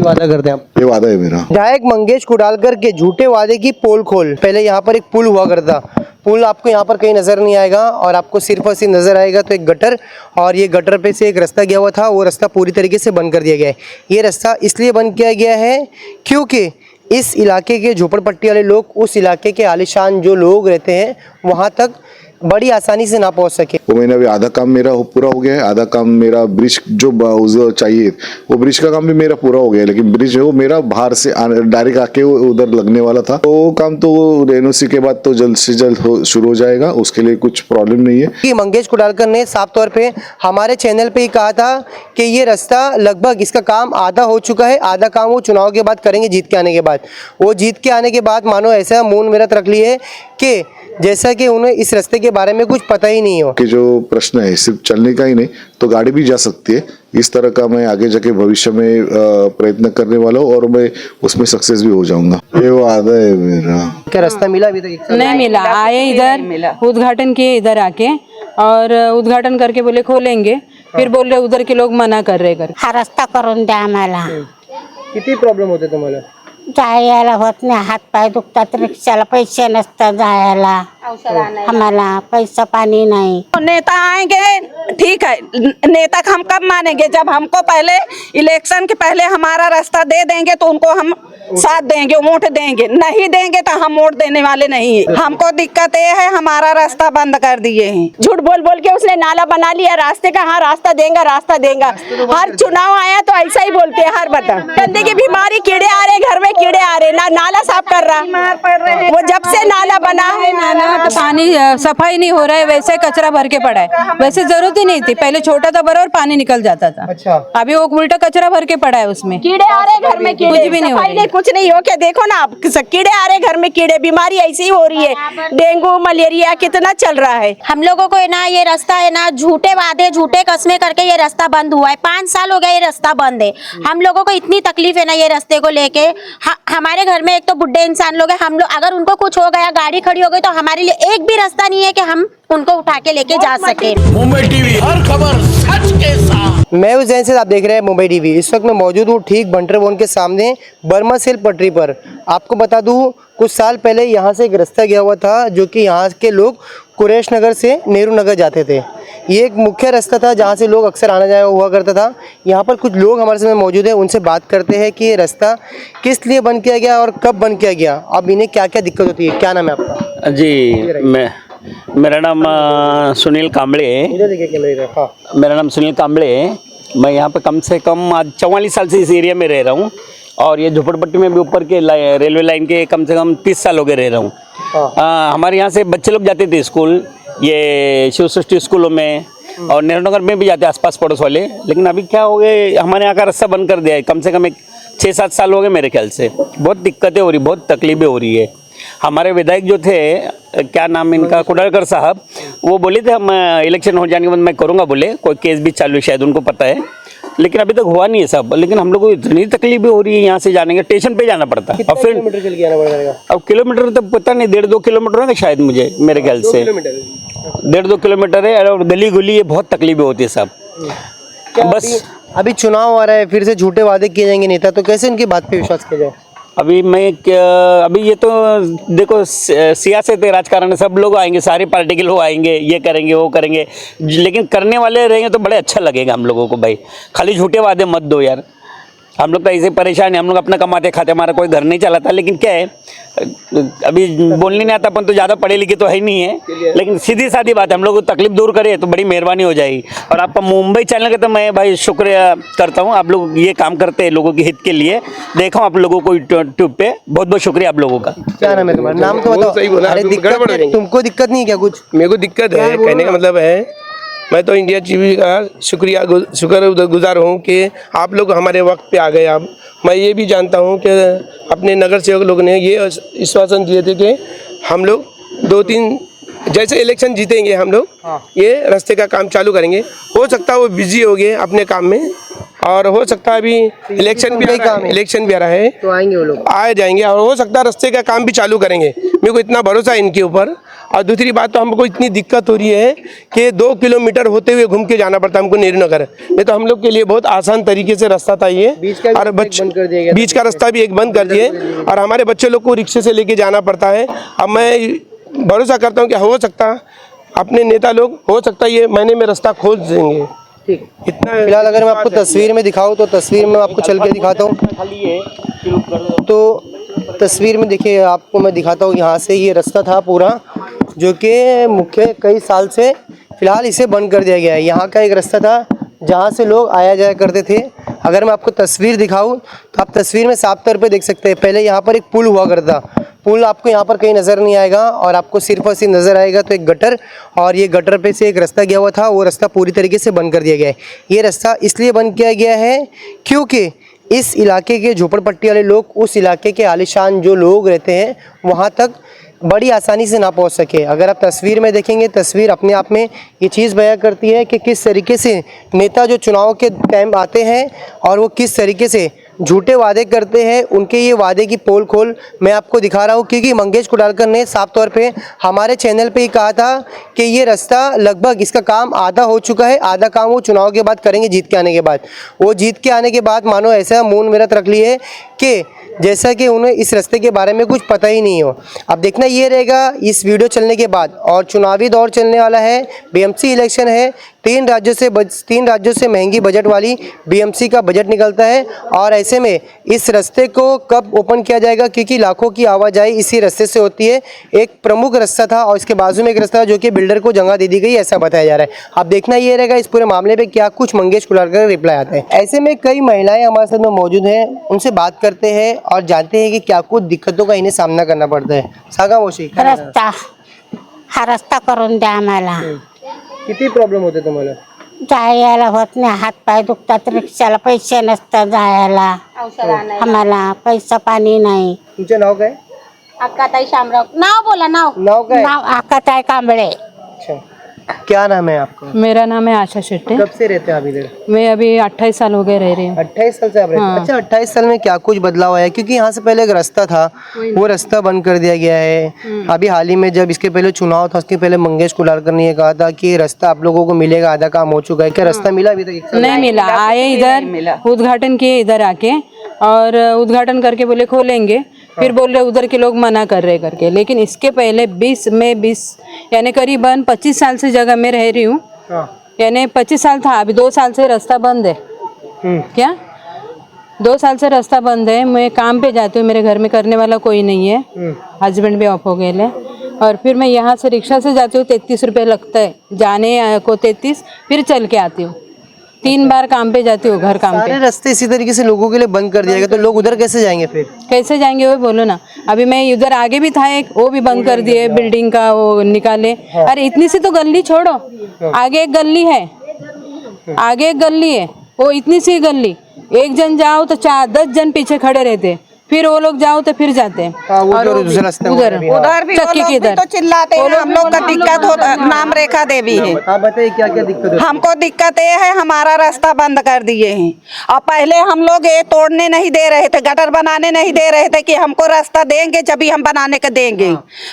वादा करते हैं आप? ये वादा है मेरा। विधायक मंगेश कुडालकर के झूठे वादे की पोल खोल। पहले यहाँ पर एक पुल हुआ करता, पुल आपको यहाँ पर कहीं नजर नहीं आएगा और आपको सिर्फ और सिर्फ नजर आएगा तो एक गटर, और ये गटर पे से एक रास्ता गया हुआ था, वो रास्ता पूरी तरीके से बंद कर दिया गया है। ये रास्ता इसलिए बंद किया गया है क्योंकि इस इलाके के झोपड़पट्टी वाले लोग उस इलाके के आलिशान जो लोग रहते हैं वहाँ तक बड़ी आसानी से ना पहुंच सके। वो मैंने अभी आधा काम मेरा पूरा हो गया है, आधा काम मेरा ब्रिज जो चाहिए वो ब्रिज का काम भी मेरा पूरा हो गया है, लेकिन ब्रिज है वो मेरा बाहर से डायरेक्ट आके उधर लगने वाला था। तो वो काम तो रेनोसी के बाद तो जल्द से जल्द शुरू हो जाएगा, उसके लिए कुछ प्रॉब्लम नहीं है। कि मंगेश कुडालकर ने साफ तौर पे हमारे चैनल पे ही कहा था कि ये रास्ता लगभग इसका काम आधा हो चुका है, आधा काम वो चुनाव के बाद करेंगे, जीत के आने के बाद। वो जीत के आने के बाद मानो ऐसा मौन व्रत रख लिए कि जैसा कि उन्हें इस रास्ते के बारे में कुछ पता ही नहीं हो। कि जो प्रश्न है सिर्फ चलने का ही नहीं तो गाड़ी भी जा सकती है, इस तरह का मैं आगे जाके भविष्य में प्रयत्न करने वाला हूँ और मैं उसमें सक्सेस भी हो जाऊंगा, ये वादा है मेरा। क्या रास्ता मिला अभी तक? नहीं मिला। आए इधर उद्घाटन किए इधर आके, और उद्घाटन करके बोले खोलेंगे, फिर बोल रहे उधर के लोग मना कर रहे कर। हा रस्ता करून द्या आम्हाला। किती प्रॉब्लेम होते तुम्हाला? जायला होत नाही, हात पाय दुखतात, रिक्षाला पैसे नसतात जायला, हमारा पैसा पानी नहीं। नेता आएंगे ठीक है, नेता हम कब मानेंगे जब हमको पहले इलेक्शन के पहले हमारा रास्ता दे देंगे तो उनको हम साथ देंगे, वोट देंगे, नहीं देंगे तो हम वोट देने वाले नहीं है। हमको दिक्कत ये है हमारा रास्ता बंद कर दिए हैं, झूठ बोल बोल के उसने नाला बना लिया रास्ते का। हाँ रास्ता देंगे, रास्ता देंगे, हर चुनाव आया तो ऐसा ही बोलते हैं, हर बता गंदगी की बीमारी, कीड़े आ रहे घर में, कीड़े आ रहे, नाला साफ कर रहा, वो जब से नाला बना है नाला तो पानी सफाई नहीं हो रहा है, वैसे कचरा भर के पड़ा है। वैसे जरूरत ही नहीं थी, पहले छोटा था बराबर पानी निकल जाता था। अच्छा, अभी वो उल्टा कचरा भर के पड़ा है, उसमें कीड़े आ रहे घर में, कुछ भी नहीं हो रहा है। कुछ नहीं हो क्या, देखो ना आप, कीड़े आ रहे घर में, कीड़े, बीमारी ऐसी ही हो रही है, डेंगू मलेरिया कितना चल रहा है। हम लोगों को है ना ये रास्ता है ना झूठे वादे झूठे कस्में करके ये रास्ता बंद हुआ है। 5 साल हो गए ये रास्ता बंद है। हम लोगों को इतनी तकलीफ है ना ये रास्ते को लेके। हमारे घर में एक तो बुढ़े इंसान लोग हैं, हम लोग अगर उनको कुछ हो गया, गाड़ी खड़ी हो गई, तो हमारे लिए एक भी रास्ता नहीं है कि हम उनको उठा के लेके जा सके। मुंबई टीवी, हर खबर सच के साथ। मैं उस जैन से आप देख रहे हैं मुंबई टीवी। इस वक्त मैं मौजूद हूँ ठीक बंटर भवन के सामने बर्मा सेल पटरी पर। आपको बता दूँ कुछ साल पहले यहाँ से एक रास्ता गया हुआ था जो कि यहाँ के लोग कुरैश नगर से नेहरू नगर जाते थे। ये एक मुख्य रास्ता था जहाँ से लोग अक्सर आना जाया हुआ करता था। यहाँ पर कुछ लोग हमारे सामने मौजूद हैं, उनसे बात करते हैं कि ये रास्ता किस लिए बंद किया गया और कब बंद किया गया, अब इन्हें क्या क्या दिक्कत होती है। क्या नाम है आपका? जी, मेरा नाम सुनील कांबळे है। हाँ। मेरा नाम सुनील कांबळे है। मैं यहाँ पे कम से कम आज 44 साल से इस एरिया में रह रहा हूँ, और ये झोपड़पट्टी में भी ऊपर के रेलवे लाइन के कम से कम 30 साल हो गए रह रहा हूँ। हमारे यहाँ से बच्चे लोग जाते थे स्कूल, ये शिव सृष्टि स्कूलों में और नेहरू नगर में भी जाते आसपास पड़ोस वाले। लेकिन अभी क्या हो गए, हमारे यहाँ का रास्ता बंद कर दिया है। कम से कम 6-7 साल हो गए मेरे ख्याल से। बहुत दिक्कतें हो रही, बहुत तकलीफें हो रही है। हमारे विधायक जो थे, क्या नाम इनका, कुडालकर साहब, वो बोले थे हम इलेक्शन हो जाने के बाद मैं करूँगा, बोले कोई केस भी चालू है शायद, उनको पता है, लेकिन अभी तक हुआ नहीं है सब। लेकिन हम लोग को इतनी तकलीफ भी हो रही है, यहाँ से जाने के स्टेशन पे जाना पड़ता है, और फिर किलोमीटर चल के आना पड़ेगा। अब किलोमीटर तो पता नहीं, 1.5-2 किलोमीटर है शायद, मुझे मेरे ख्याल से 1.5-2 किलोमीटर है, और गली गुली ये बहुत तकलीफें होती है सब। बस अभी चुनाव आ रहा है, फिर से झूठे वादे किए जाएंगे नेता, तो कैसे इनकी बात पे विश्वास किया जाए? अभी ये तो देखो सियासत है, राजकारण है, सब लोग आएंगे, सारी पार्टी के लोग आएंगे, ये करेंगे वो करेंगे, लेकिन करने वाले रहेंगे तो बड़े अच्छा लगेगा हम लोगों को। भाई खाली झूठे वादे मत दो यार, हम लोग तो ऐसे परेशान है, हम लोग अपना कमाते खाते, हमारा कोई घर नहीं चलाता। लेकिन क्या है, अभी बोलने नहीं आता, अपन तो ज़्यादा पढ़े लिखे तो है नहीं है, लेकिन सीधी सादी बात है, हम लोग को तकलीफ दूर करे तो बड़ी मेहरबानी हो जाएगी। और आपका मुंबई चैनल का तो मैं भाई शुक्रिया करता हूँ, आप लोग ये काम करते हैं लोगों के हित के लिए। देखा आप लोगों को यूट्यूब पे, बहुत बहुत शुक्रिया आप लोगों का। क्या नाम है तुम्हारा? नाम तो बताओ। सही बोला, तुमको दिक्कत नहीं है क्या कुछ? मेरे को दिक्कत है, कहने का मतलब है मैं तो इंडिया टीवी का शुक्रगुजार हूँ कि आप लोग हमारे वक्त पे आ गए। आप मैं ये भी जानता हूँ कि अपने नगर सेवक लोग ने ये आश्वासन दिए थे कि हम लोग 2-3 जैसे इलेक्शन जीतेंगे हम लोग ये रास्ते का काम चालू करेंगे। हो सकता है वो बिजी हो गए अपने काम में, और हो सकता है अभी इलेक्शन भी आ रहा है, तो आएंगे वो लोग, आ जाएंगे, और हो सकता है रास्ते का काम भी चालू करेंगे। मेरे को इतना भरोसा है इनके ऊपर, और दूसरी बात तो हमको इतनी दिक्कत हो रही है कि 2 किलोमीटर होते हुए घूम के जाना पड़ता है हमको नेहरू नगर। नहीं तो हम लोग के लिए बहुत आसान तरीके से रास्ता था ये, और बीच का रास्ता भी एक बंद कर दिए, और हमारे बच्चे लोग को रिक्शे से लेके जाना पड़ता है। अब मैं भरोसा करता हूँ कि हो सकता अपने नेता लोग हो सकता ये महीने में रास्ता खोल देंगे। ठीक, इतना फिलहाल अगर मैं आपको तस्वीर में दिखाऊं तो तस्वीर में आपको चल के दिखाता हूँ। तो तस्वीर में देखिए आपको मैं दिखाता हूँ, यहाँ से ये रास्ता था पूरा जो कि मुख्य कई साल से फिलहाल इसे बंद कर दिया गया है। यहाँ का एक रास्ता था जहाँ से लोग आया जाया करते थे। अगर मैं आपको तस्वीर दिखाऊं तो आप तस्वीर में साफ तौर पे देख सकते हैं, पहले यहाँ पर एक पुल हुआ करता, पुल आपको यहाँ पर कहीं नज़र नहीं आएगा, और आपको सिर्फ और सिर्फ नज़र आएगा तो एक गटर, और ये गटर पे से एक रास्ता गया हुआ था, वो रास्ता पूरी तरीके से बंद कर दिया गया है। ये रास्ता इसलिए बंद किया गया है क्योंकि इस इलाके के झोपड़पट्टी वाले लोग उस इलाके के आलिशान जो लोग रहते हैं वहाँ तक बड़ी आसानी से ना पहुंच सके। अगर आप तस्वीर में देखेंगे, तस्वीर अपने आप में ये चीज़ बयां करती है कि किस तरीके से नेता जो चुनाव के टाइम आते हैं और वो किस तरीके से झूठे वादे करते हैं। उनके ये वादे की पोल खोल मैं आपको दिखा रहा हूँ, क्योंकि मंगेश कुडालकर ने साफ तौर पे हमारे चैनल पे ही कहा था कि ये रास्ता लगभग इसका काम आधा हो चुका है, आधा काम वो चुनाव के बाद करेंगे, जीत के आने के बाद। वो जीत के आने के बाद मानो ऐसा मौन व्रत रख लिए कि जैसा कि उन्हें इस रास्ते के बारे में कुछ पता ही नहीं हो। अब देखना ये रहेगा इस वीडियो चलने के बाद, और चुनावी दौर चलने वाला है, बीएमसी इलेक्शन है, 3 राज्यों से महंगी बजट वाली बीएमसी का बजट निकलता है, और ऐसे में इस रास्ते को कब ओपन किया जाएगा, क्योंकि लाखों की आवाजाही इसी रास्ते से होती है। एक प्रमुख रास्ता था और इसके बाजू में एक रास्ता जो कि बिल्डर को जगह दे दी गई, ऐसा बताया जा रहा है। अब देखना ये रहेगा इस पूरे मामले पे क्या कुछ मंगेश कुडालकर का रिप्लाई आता है। ऐसे में कई महिलाएं हमारे साथ में मौजूद हैं, उनसे बात करते हैं और जानते हैं कि क्या कुछ दिक्कतों का इन्हें सामना करना पड़ता है। सागा मोशी, रस्ता हा रस्ता करून द्या आम्हाला, किती प्रॉब्लेम होते तुम्हाला? जायला होत नाही, हात पाय दुखतात, रिक्षाला पैसे नसतात जायला, आम्हाला पैसा पाणी नाही। तुमचं नाव काय? अक्काताई शामराव, नाव बोला, नाव काय? नाव आकाताई कांबळे। अच्छा, क्या नाम है आपका? मेरा नाम है आशा शेट्टी। कब से रहते हैं आप इधर? मैं अभी 28 साल हो गए रह रही हूँ। 28 साल से आप रहते हैं? अच्छा, 28 साल में क्या कुछ बदलाव आया? क्योंकि यहाँ से पहले एक रास्ता था, वो रास्ता बंद कर दिया गया है। अभी हाल ही में जब इसके पहले चुनाव था, उसके पहले मंगेश कुडालकर ने ये कहा था कि रास्ता आप लोगों को मिलेगा, आधा काम हो चुका है। क्या रास्ता मिला अभी तक? नहीं मिला। आए इधर उद्घाटन किए इधर आके, और उद्घाटन करके बोले खोलेंगे, फिर बोल रहे उधर के लोग मना कर रहे करके। लेकिन इसके पहले 20 यानी करीबन 25 साल से जगह में रह रही हूँ, यानी 25 साल था, अभी 2 साल से रास्ता बंद है। क्या 2 साल से रास्ता बंद है। मैं काम पे जाती हूँ, मेरे घर में करने वाला कोई नहीं है, हस्बैंड भी ऑफ हो गए हैं, और फिर मैं यहाँ से रिक्शा से जाती हूँ, 33 रुपये लगता है जाने को, 33, फिर चल के आती हूँ। 3 बार काम पे जाती हूँ, घर काम पे। सारे रास्ते इसी तरीके से लोगों के लिए बंद कर दिया गया, तो लोग उधर कैसे जाएंगे? फिर कैसे जाएंगे वो बोलो ना। अभी मैं उधर आगे भी था एक, वो भी बंद कर दिए, बिल्डिंग का वो निकाले। अरे इतनी सी तो गली छोड़ो, आगे एक गली है, आगे एक गली है, वो इतनी सी गली, एक जन जाओ तो 4-10 जन पीछे खड़े रहते, फिर वो लोग जाओ तो फिर जाते हैं। वो जो दूसरा रास्ता है, उधर भी वो चक्की लोग के भी इधर तो चिल्लाते हैं, हम लोग का दिक्कत होता। नाम रेखा देवी है। आप बताइए क्या क्या दिक्कत है? हमको दिक्कत ये है, हमारा रास्ता बंद कर दिए हैं, और पहले हम लोग ये तोड़ने नहीं दे रहे थे, गटर बनाने नहीं दे रहे थे कि हमको रास्ता देंगे जब ही हम बनाने के देंगे,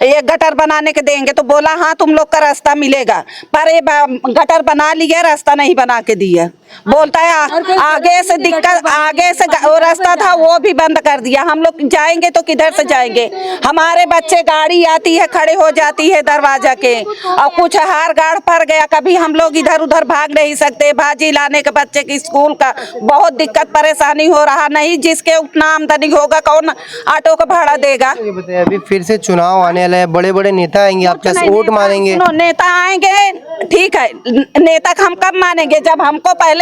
ये गटर बनाने के देंगे। तो बोला हाँ तुम लोग का रास्ता मिलेगा, पर ये गटर बना लिया, रास्ता नहीं बना के दिया। बोलता है आगे से दिक्कत, आगे से वो रास्ता था वो भी बंद कर दिया। हम लोग जाएंगे तो किधर से जाएंगे? हमारे बच्चे, गाड़ी आती है खड़े हो जाती है दरवाजा के, और कुछ हार गाड़ पर गया, कभी हम लोग इधर उधर भाग नहीं सकते। भाजी लाने के बच्चे की स्कूल का बहुत दिक्कत परेशानी हो रहा। नहीं जिसके उतना आमदनी होगा कौन ऑटो का भाड़ा देगा? ये बताइए, अभी फिर से चुनाव आने वाला है, बड़े बड़े नेता आएंगे, आप क्या वोट मानेंगे? नेता आएंगे, ठीक है, नेता हम कब मानेंगे? जब हमको पहले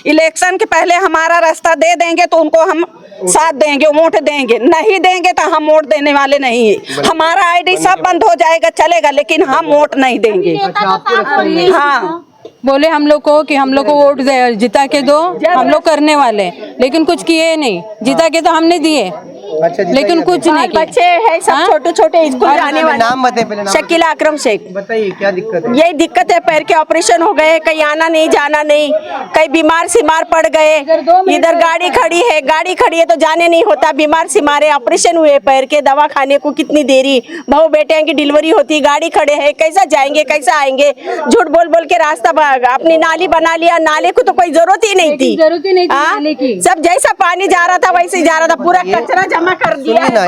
इलेक्शन के पहले हमारा रास्ता दे देंगे तो उनको हम साथ देंगे, वोट देंगे। नहीं देंगे तो हम वोट देने वाले नहीं है। हमारा आईडी सब बंद हो जाएगा, चलेगा, लेकिन हम वोट नहीं देंगे। हाँ, बोले हम लोग को कि हम लोग को वोट जिता के दो, हम लोग करने वाले, लेकिन कुछ किए नहीं। जिता के तो हमने दिए, अच्छा जितना लेकिन ही कुछ आपने- नहीं किया। बच्चे हैं सब छोटे छोटे स्कूल जाने वाले। नाम बताइए पहले, नाम शकीला अकरम शेख। बताइए क्या दिक्कत है? यही दिक्कत है, पैर के ऑपरेशन हो गए, कहीं आना नहीं जाना नहीं, कहीं बीमार सिमार पड़ गए, इधर गाड़ी खड़ी है तो जाने नहीं होता, बीमार सिमारे ऑपरेशन हुए पैर के, दवा खाने को कितनी देरी, बहू बेटे की डिलीवरी होती, गाड़ी खड़े है, कैसा जाएंगे कैसा आएंगे, झूठ बोल बोल के रास्ता अपनी नाली बना लिया, नाले को तो कोई जरूरत ही नहीं थी, सब जैसा पानी जा रहा था वैसे ही जा रहा था, पूरा कचरा जमा कर दिया। सुनिए ना,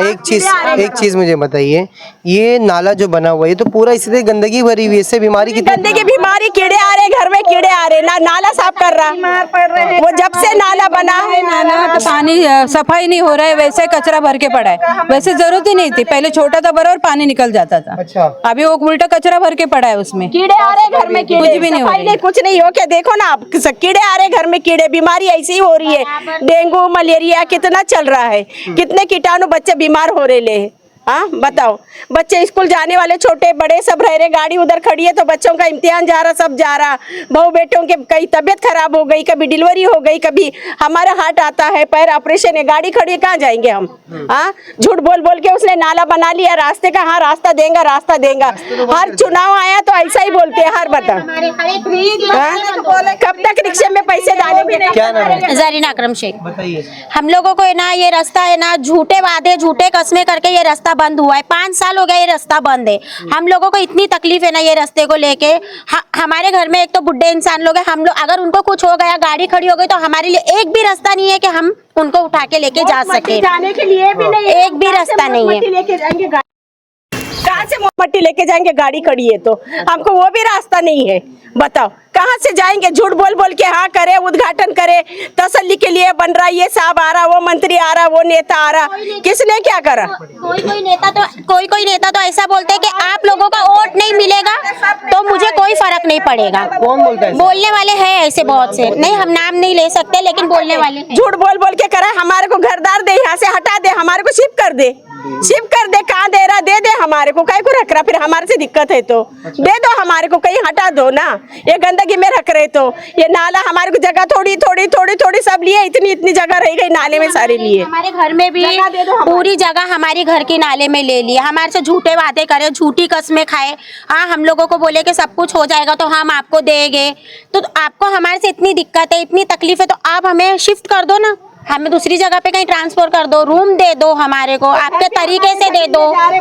एक चीज मुझे बताइए, ये नाला जो बना हुआ है ये तो पूरा इसी तरह गंदगी भरी हुई है, इससे बीमारी कितनी गंदगी बीमारी, कीड़े आ रहे घर में, कीड़े आ रहे, नाला साफ कर रहा, वो जब से नाला बना है नाला तो पानी सफाई नहीं हो रहा है, वैसे कचरा भर के पड़ा है, वैसे जरूरत ही नहीं थी, पहले छोटा था बड़ा और पानी निकल जाता था। अच्छा। अभी वो उल्टा कचरा भर के पड़ा है उसमें, कीड़े आ रहे घर में, कीड़े कुछ भी नहीं हो सफाई रही। कुछ नहीं हो के देखो ना आप, कीड़े आ रहे घर में, कीड़े, बीमारी ऐसी ही हो रही है, डेंगू मलेरिया कितना चल रहा है, कितने कीटाणु बच्चे बीमार हो रहे ले। हाँ बताओ, बच्चे स्कूल जाने वाले छोटे बड़े सब रह रहे, गाड़ी उधर खड़ी है तो बच्चों का इम्तिहान जा रहा, सब जा रहा, बहू बेटों के कई तबीयत खराब हो गई, कभी डिलीवरी हो गई, कभी हमारा हार्ट आता है, पैर ऑपरेशन है, गाड़ी खड़ी है, कहाँ जाएंगे हम? हाँ झूठ बोल बोल के उसने नाला बना लिया रास्ते का, हाँ रास्ता देगा, हर चुनाव आया तो ऐसा ही बोलते हैं, हर बता कब तक रिक्शे में पैसे डालेंगे? क्या नाम है? जरीना अकरम शेख। बताइए। हम लोगों को है ना, ये रास्ता है ना, झूठे वादे झूठे कस्में करके ये रास्ता बंद हुआ है, 5 साल हो गया ये रास्ता बंद है। हम लोगों को इतनी तकलीफ है ना ये रास्ते को लेके, हमारे घर में एक तो बुढ़े इंसान लोग हैं, हम लोग अगर उनको कुछ हो गया, गाड़ी खड़ी हो गई, तो हमारे लिए एक भी रास्ता नहीं है कि हम उनको उठा के लेके जा सके, जाने के लिए भी नहीं, एक भी रास्ता नहीं है। कहाँ से मोमबत्ती लेके जाएंगे, गाड़ी खड़ी है तो हमको वो भी रास्ता नहीं है, बताओ कहाँ से जाएंगे? झूठ बोल बोल के हाँ करे, उद्घाटन करे, तसल्ली के लिए बन रहा, ये साहब आ रहा, वो मंत्री आ रहा, वो नेता आ रहा, किसने क्या करा? कोई नेता तो ऐसा बोलते हैं कि आप लोगों का वोट नहीं मिलेगा तो मुझे कोई फर्क नहीं पड़ेगा। कौन बोलता है? बोलने वाले हैं ऐसे बहुत से, नहीं हम नाम नहीं ले सकते, लेकिन बोलने वाले हैं। झूठ बोल बोल के करा, हमारे को घरदार दे, यहाँ से हटा दे, हमारे को शिफ्ट कर दे, कहाँ दे रहा, दे हमारे को, काय को रख रहा, फिर हमारे से दिक्कत है तो दे दो हमारे को, कहीं हटा दो ना, ये गंदगी में रख रहे तो, ये नाला हमारे को जगह थोड़ी सब लिए, इतनी जगह रह गई नाले में सारे लिए, हमारे घर में भी पूरी जगह हमारी घर के नाले में ले लिया, हमारे से झूठे वादे करे, झूठी कस्में खाए, हाँ हम लोगों को बोले कि सब कुछ हो जाएगा तो हम आपको देंगे, तो आपको हमारे से इतनी दिक्कत है, इतनी तकलीफ है, तो आप हमें शिफ्ट कर दो ना, हमें दूसरी जगह पे कहीं ट्रांसफर कर दो, रूम दे दो हमारे को, आपके तरीके से दे दो। हाँ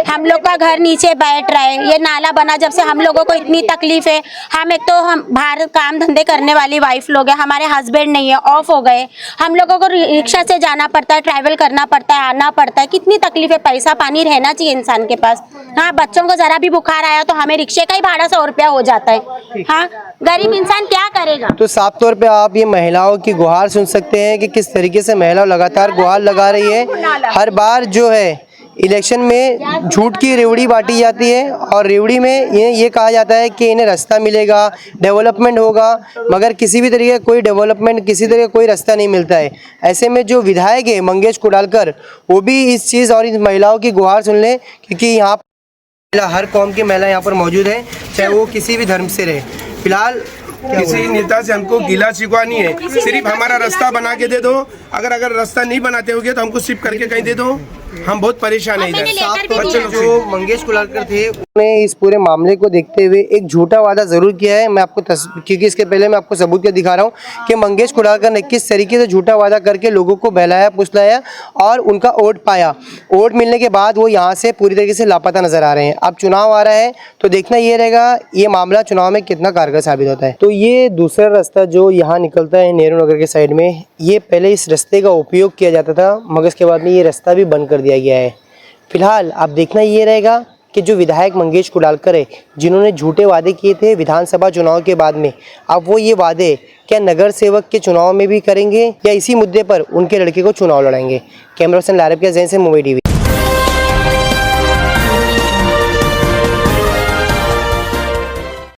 हम लोग का घर नीचे बैठ रहा है, ये नाला बना जब से हम लोगों को इतनी तकलीफ है, हम एक तो हम बाहर काम धंधे करने वाली वाइफ लोग हैं, हमारे हस्बैंड नहीं है, ऑफ हो गए, हम लोगों को रिक्शा से जाना पड़ता है, ट्रैवल करना पड़ता है, आना पड़ता है, कितनी तकलीफ है, पैसा पानी रहना चाहिए इंसान के पास। हाँ बच्चों को जरा भी बुखार आया तो हमें रिक्शे का ही भाड़ा 100 रुपया हो जाता है, हाँ गरीब इंसान क्या करेगा? तो साफ तौर पे आप ये महिलाओं की गुहार सुन सकते हैं कि किस तरीके से महिला लगातार गुहार लगा रही है। हर बार जो है इलेक्शन में झूठ की रेवड़ी बांटी जाती है और रेवड़ी में ये कहा जाता है कि इन्हें रास्ता मिलेगा, डेवलपमेंट होगा, मगर किसी भी तरीके का कोई डेवलपमेंट, किसी तरह का कोई रास्ता नहीं मिलता है। ऐसे में जो विधायक है मंगेश कुडालकर, वो भी इस चीज़ और इन महिलाओं की गुहार सुन लें, क्योंकि यहाँ हर कौम की महिला यहाँ पर मौजूद है, चाहे वो किसी भी धर्म से रहे। फिलहाल किसी नेता से हमको गिला शिकवा नहीं है, सिर्फ हमारा रास्ता बना के दे दो, अगर रास्ता नहीं बनाते होगे तो हमको शिफ्ट करके कहीं दे दो, हम बहुत परेशान है इधर। जो मंगेश कुडालकर थे उन्होंने इस पूरे मामले को देखते हुए एक झूठा वादा जरूर किया है। मैं आपको क्योंकि इसके पहले मैं आपको सबूत के दिखा रहा हूँ कि मंगेश कुडालकर ने किस तरीके से झूठा वादा करके लोगों को बहलाया फुसलाया और उनका वोट पाया। वोट मिलने के बाद वो यहाँ से पूरी तरीके से लापता नजर आ रहे हैं। अब चुनाव आ रहा है तो देखना ये रहेगा ये मामला चुनाव में कितना कारगर साबित होता है। तो ये दूसरा रास्ता जो यहाँ निकलता है नेहरू नगर के साइड में, ये पहले इस रास्ते का उपयोग किया जाता था, मगर इसके बाद में ये रास्ता भी बंद कर दिया गया है। फिलहाल अब देखना ये रहेगा कि जो विधायक मंगेश कुडालकर है, जिन्होंने झूठे वादे किए थे विधानसभा चुनाव के बाद में, अब वो ये वादे क्या नगर सेवक के चुनाव में भी करेंगे या इसी मुद्दे पर उनके लड़के को चुनाव लड़ाएंगे। कैमरा पर्सन लारब के जैन से मुंबई टीवी।